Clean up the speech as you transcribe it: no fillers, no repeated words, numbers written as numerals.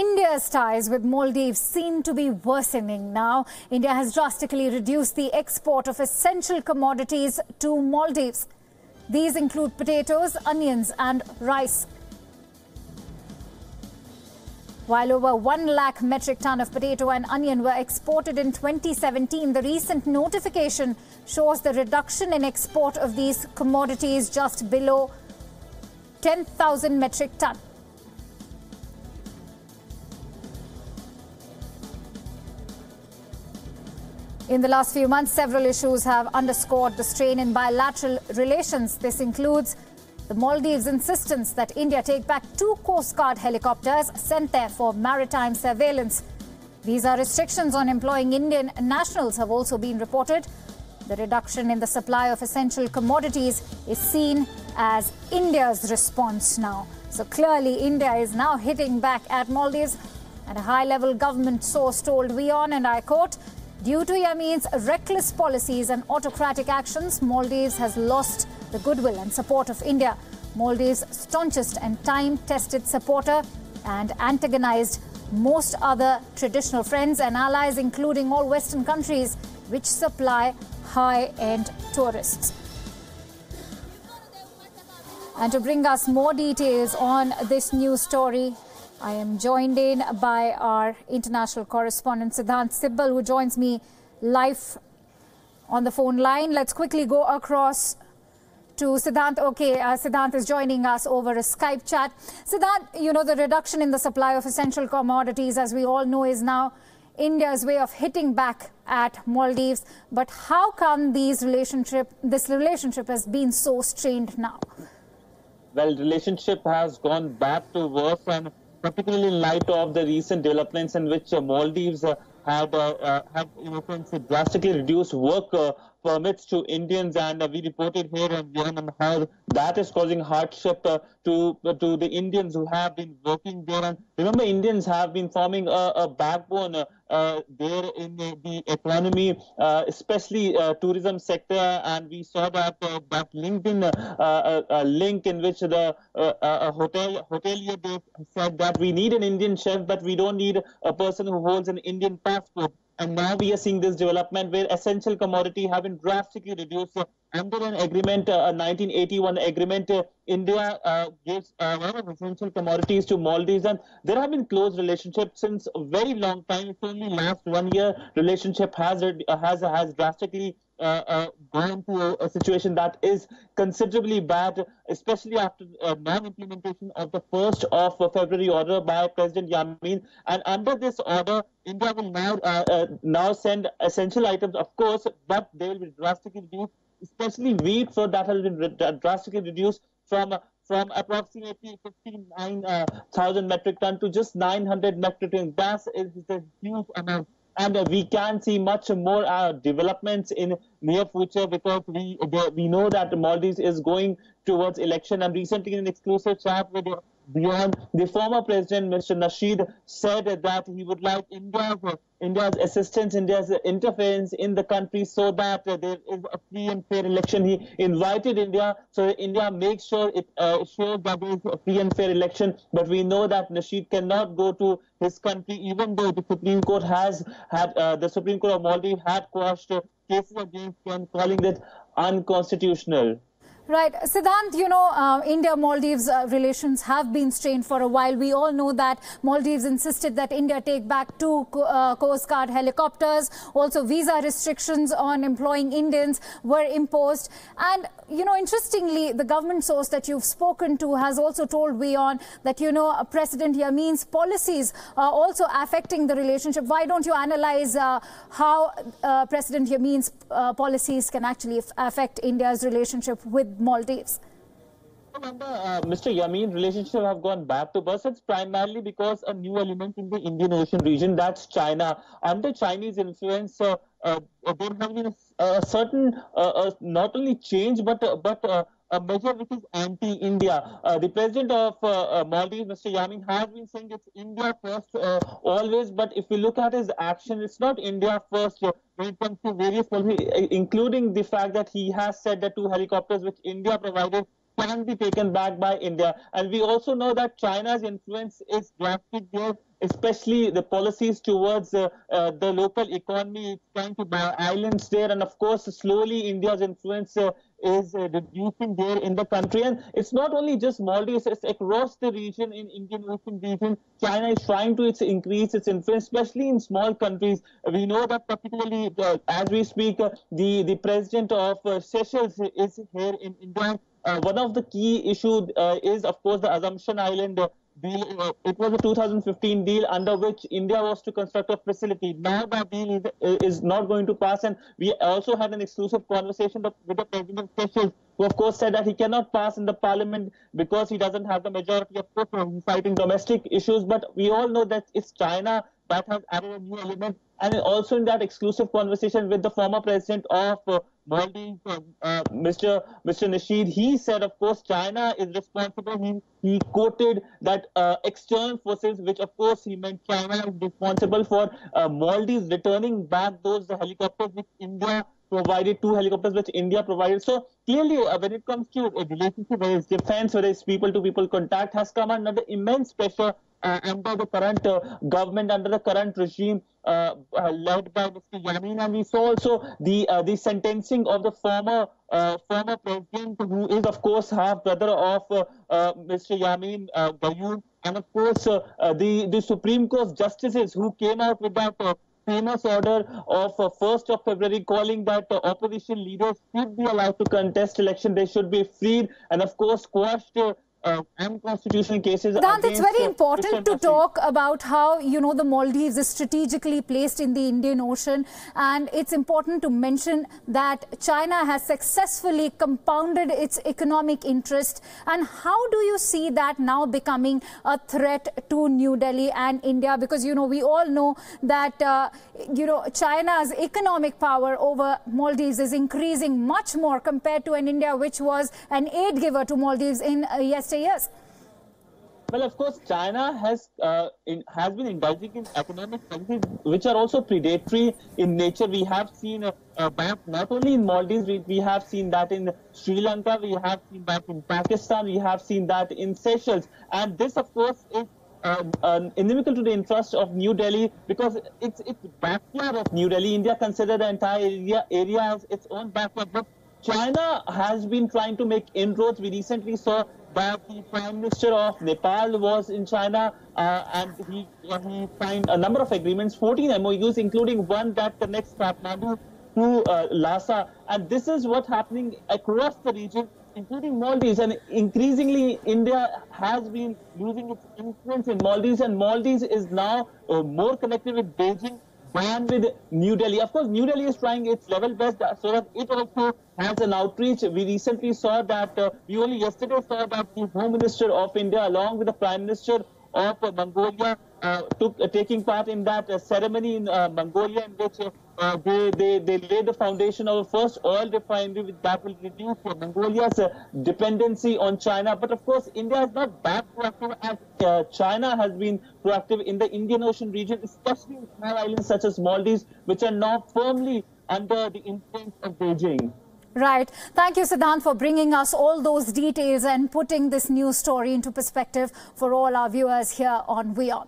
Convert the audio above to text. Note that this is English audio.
India's ties with Maldives seem to be worsening now. India has drastically reduced the export of essential commodities to Maldives. These include potatoes, onions and rice. While over 1 lakh metric ton of potato and onion were exported in 2017, the recent notification shows the reduction in export of these commodities just below 10,000 metric ton. In the last few months, several issues have underscored the strain in bilateral relations. This includes the Maldives' insistence that India take back 2 Coast Guard helicopters sent there for maritime surveillance. Visa restrictions on employing Indian nationals have also been reported. The reduction in the supply of essential commodities is seen as India's response now. So clearly, India is now hitting back at Maldives. And a high-level government source told WION, and I quote, "Due to Yamin's reckless policies and autocratic actions, Maldives has lost the goodwill and support of India. Maldives' staunchest and time-tested supporter and antagonized most other traditional friends and allies, including all Western countries which supply high-end tourists." And to bring us more details on this news story, I am joined in by our international correspondent, Siddhant Sibbal, who joins me live on the phone line. Let's quickly go across to Siddhant. Okay, Siddhant is joining us over a Skype chat. Siddhant, you know, the reduction in the supply of essential commodities, as we all know, is now India's way of hitting back at Maldives. But how come this relationship has been so strained now? Well, relationship has gone back to worse, and particularly in light of the recent developments in which Maldives have drastically reduced work permits to Indians, and we reported here on how that is causing hardship to the Indians who have been working there. And remember, Indians have been forming a backbone there in the economy, especially tourism sector, and we saw that that LinkedIn link in which the hotelier they said that we need an Indian chef, but we don't need a person who holds an Indian passport. And now we are seeing this development where essential commodity have been drastically reduced. Under an agreement, a 1981 agreement, India gives a lot of essential commodities to Maldives, and there have been close relationships since a very long time. It's only last 1 year relationship has drastically gone to a situation that is considerably bad, especially after non-implementation of the 1st of February order by President Yamin. And under this order, India will now send essential items, of course, but they will be drastically reduced, especially wheat. So that has been drastically reduced from approximately 59,000 metric ton to just 900 metric ton. That is a huge amount. And we can see much more developments in near future, because we know that Maldives is going towards election. And recently, in an exclusive chat with WION, the former president, Mr. Nasheed, said that he would like India's assistance, India's interference in the country, so that there is a free and fair election. He invited India, so India makes sure it shows that there is a free and fair election. But we know that Nasheed cannot go to his country, even though the Supreme Court the Supreme Court of Maldives had quashed cases against him, calling it unconstitutional. Right. Siddhant, you know, India-Maldives relations have been strained for a while. We all know that Maldives insisted that India take back 2 Coast Guard helicopters. Also, visa restrictions on employing Indians were imposed. And, you know, interestingly, the government source that you've spoken to has also told WION that, you know, President Yamin's policies are also affecting the relationship. Why don't you analyze how President Yamin's policies can actually affect India's relationship with Maldives? Remember, Mr. Yamin, relationship have gone back to birth. It's primarily because a new element in the Indian Ocean region, that's China. Under Chinese influence, there has been a certain not only change but a measure which is anti-India. The president of Maldives, Mr. Yamin, has been saying it's India first always, but if we look at his action, it's not India first when it comes to various policies, including the fact that he has said that 2 helicopters which India provided can be taken back by India. And we also know that China's influence is drastic there, especially the policies towards the local economy. It's trying to buy islands there, and of course, slowly India's influence is reducing there in the country. And it's not only just Maldives, it's across the region, in Indian Ocean region. China is trying to increase its influence, especially in small countries. We know that particularly as we speak, the president of Seychelles is here in India. One of the key issues is, of course, the Assumption Island deal. It was a 2015 deal under which India was to construct a facility. Now that deal is not going to pass, and we also had an exclusive conversation with the president of Seychelles, who of course said that he cannot pass in the parliament because he doesn't have the majority. Of course, he's fighting domestic issues, but we all know that it's China that has added a new element. And also in that exclusive conversation with the former president of Maldives, Mr. Nasheed, he said, of course, China is responsible. He quoted that external forces, which of course he meant China is responsible for Maldives returning back those helicopters which India provided, 2 helicopters which India provided. So clearly, when it comes to a relationship, whether it's defense, whether it's people-to-people contact, has come under immense pressure under the current government, under the current regime led by Mr. Yamin. And we saw also the sentencing of the former president, who is of course half brother of Mr. Yamin, WION, and of course the Supreme Court justices who came out with that famous order of 1st of February calling that opposition leaders should be allowed to contest election. They should be freed, and of course quashed unconstitutional cases. Siddhant, it's very important to talk about how, the Maldives is strategically placed in the Indian Ocean, and it's important to mention that China has successfully compounded its economic interest. And how do you see that now becoming a threat to New Delhi and India? Because, we all know that, China's economic power over Maldives is increasing much more compared to an India which was an aid giver to Maldives in yesteryears. Well, of course, China has been indulging in economic policies which are also predatory in nature. We have seen that not only in Maldives, we have seen that in Sri Lanka, we have seen that in Pakistan, we have seen that in Seychelles. And this, of course, is inimical to the interest of New Delhi, because it's backyard of New Delhi. India considers the entire area as its own backyard. But China has been trying to make inroads. We recently saw that the Prime Minister of Nepal was in China, and he signed a number of agreements, 14 MOUs, including one that connects Kathmandu to Lhasa. And this is what's happening across the region, including Maldives. And increasingly, India has been losing its influence in Maldives, and Maldives is now more connected with Beijing than with New Delhi. Of course, New Delhi is trying its level best so that it also has an outreach. We recently saw that, we only yesterday saw that the Home Minister of India, along with the Prime Minister of Mongolia, taking part in that ceremony in Mongolia, in which they laid the foundation of the first oil refinery that will reduce Mongolia's dependency on China. But of course, India is not that proactive as China has been proactive in the Indian Ocean region, especially in small islands such as Maldives, which are now firmly under the influence of Beijing. Right. Thank you, Siddhant, for bringing us all those details and putting this news story into perspective for all our viewers here on WION.